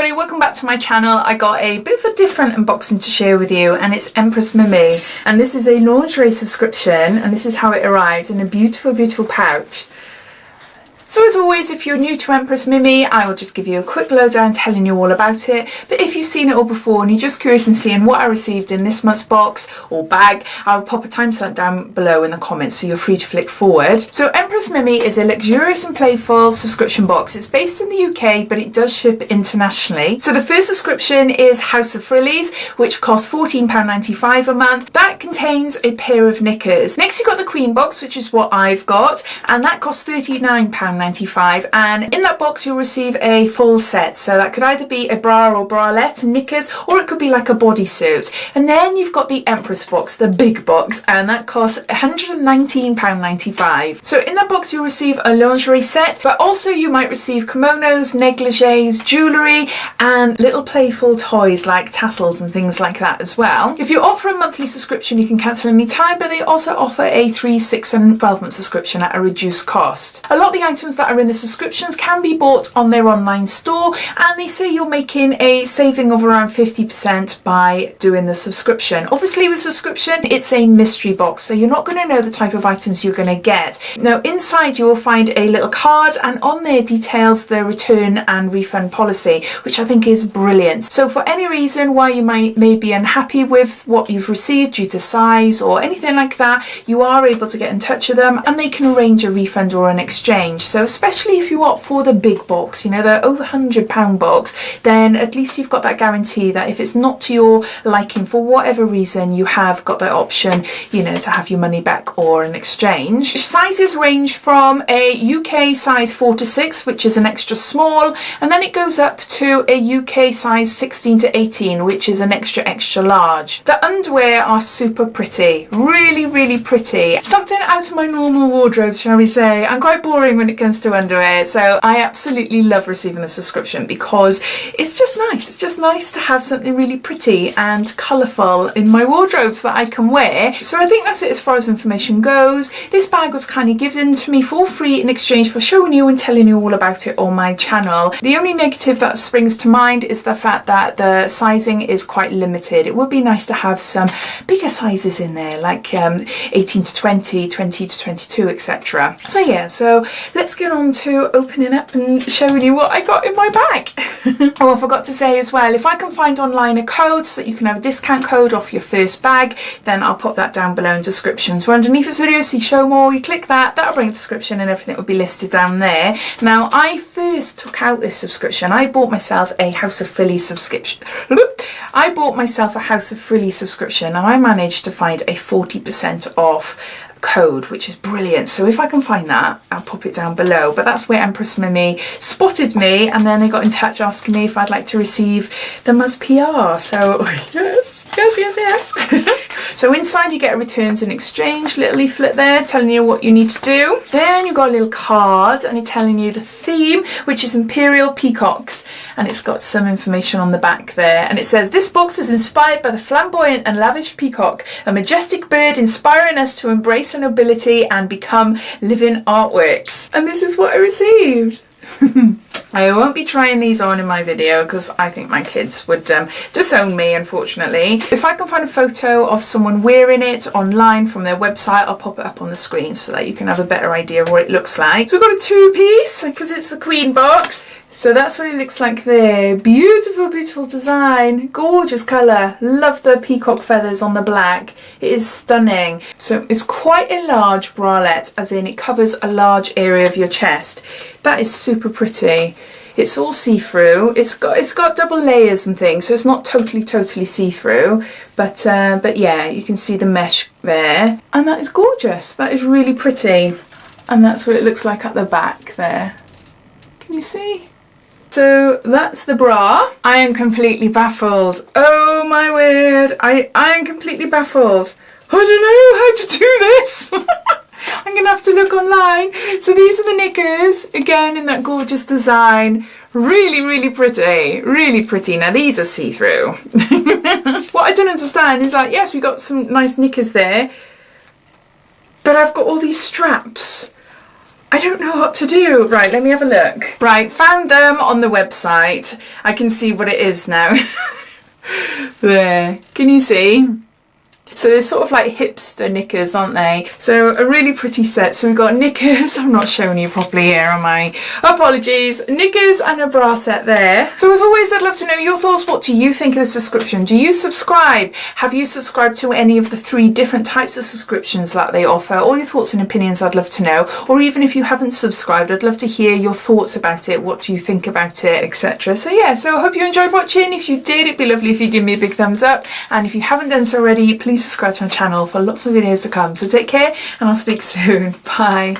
everybody, welcome back to my channel. I got a bit of a different unboxing to share with you, and it's Empress Mimi, and this is a lingerie subscription, and this is how it arrives in a beautiful pouch. So as always, if you're new to Empress Mimi, I will just give you a quick lowdown telling you all about it. But if you've seen it all before and you're just curious in seeing what I received in this month's box or bag, I'll pop a timestamp down below in the comments so you're free to flick forward. So Empress Mimi is a luxurious and playful subscription box. It's based in the UK, but it does ship internationally. So the first subscription is House of Frillies, which costs £14.95 a month. That contains a pair of knickers. Next you've got the Queen box, which is what I've got, and that costs £39.95, and in that box you'll receive a full set, so that could either be a bra or bralette and knickers, or it could be like a bodysuit. And then you've got the Empress box, the big box, and that costs £119.95. So in that box you'll receive a lingerie set, but also you might receive kimonos, negligees, jewellery, and little playful toys like tassels and things like that as well. If you opt for a monthly subscription you can cancel any time, but they also offer a 3, 6 and 12 month subscription at a reduced cost. A lot of the items that are in the subscriptions can be bought on their online store, and they say you're making a saving of around 50% by doing the subscription. Obviously with subscription it's a mystery box, so you're not going to know the type of items you're going to get. Now inside you will find a little card, and on there details the return and refund policy, which I think is brilliant. So for any reason why you may be unhappy with what you've received due to size or anything like that, you are able to get in touch with them and they can arrange a refund or an exchange. So especially if you opt for the big box, you know, the over £100 box, then at least you've got that guarantee that if it's not to your liking for whatever reason, you have got that option, you know, to have your money back or an exchange. Sizes range from a UK size 4 to 6, which is an extra small, and then it goes up to a UK size 16 to 18, which is an extra large. The underwear are super pretty, really pretty. Something out of my normal wardrobe, shall we say. I'm quite boring when it comes to underwear, so I absolutely love receiving a subscription because it's just nice. It's just nice to have something really pretty and colourful in my wardrobe so that I can wear. So I think that's it as far as information goes. This bag was kind of given to me for free in exchange for showing you and telling you all about it on my channel. The only negative that springs to mind is the fact that the sizing is quite limited. It would be nice to have some bigger sizes in there, like 18 to 20, 20 to 22, etc. So yeah, so let's get on to opening up and showing you what I got in my bag. Oh, I forgot to say as well, if I can find online a code so that you can have a discount code off your first bag, then I'll pop that down below in description. So underneath this video, see show more, you click that, that'll bring a description and everything will be listed down there. Now, I first took out this subscription. I bought myself a House of Frillies subscription. I bought myself a House of Frillies subscription, and I managed to find a 40% off code, which is brilliant. So if I can find that, I'll pop it down below. But that's where Empress Mimi spotted me, and then they got in touch asking me if I'd like to receive them as PR. So yes. So inside you get a returns and exchange little leaflet there telling you what you need to do. Then you've got a little card and it's telling you the theme, which is Imperial Peacocks, and it's got some information on the back there, and it says this box was inspired by the flamboyant and lavish peacock, a majestic bird inspiring us to embrace our nobility and become living artworks. And this is what I received. I won't be trying these on in my video because I think my kids would disown me, unfortunately. If I can find a photo of someone wearing it online from their website, I'll pop it up on the screen so that you can have a better idea of what it looks like. So we've got a 2-piece because it's the Queen box. So that's what it looks like there. Beautiful design, gorgeous colour. Love the peacock feathers on the black. It is stunning. So it's quite a large bralette, as in it covers a large area of your chest. That is super pretty. It's all see-through. It's got double layers and things, so it's not totally see-through. But yeah, you can see the mesh there, and that is gorgeous. That is really pretty, and that's what it looks like at the back there. Can you see? So that's the bra. I am completely baffled. Oh my word, I am completely baffled. I don't know how to do this. I'm gonna have to look online. So these are the knickers, again in that gorgeous design. Really pretty. Now these are see-through. What I don't understand is like, yes, we got some nice knickers there, but I've got all these straps. I don't know what to do. Right, let me have a look. Right, found them on the website. I can see what it is now. There, can you see? So they're sort of like hipster knickers, aren't they? So a really pretty set. So we've got knickers. I'm not showing you properly here, am I? Apologies. Knickers and a bra set there. So as always, I'd love to know your thoughts. What do you think of the subscription? Do you subscribe? Have you subscribed to any of the 3 different types of subscriptions that they offer? All your thoughts and opinions I'd love to know. Or even if you haven't subscribed, I'd love to hear your thoughts about it. What do you think about it, etc. So yeah, so I hope you enjoyed watching. If you did, it'd be lovely if you give me a big thumbs up. And if you haven't done so already, please subscribe to my channel for lots of videos to come. So take care and I'll speak soon. Bye.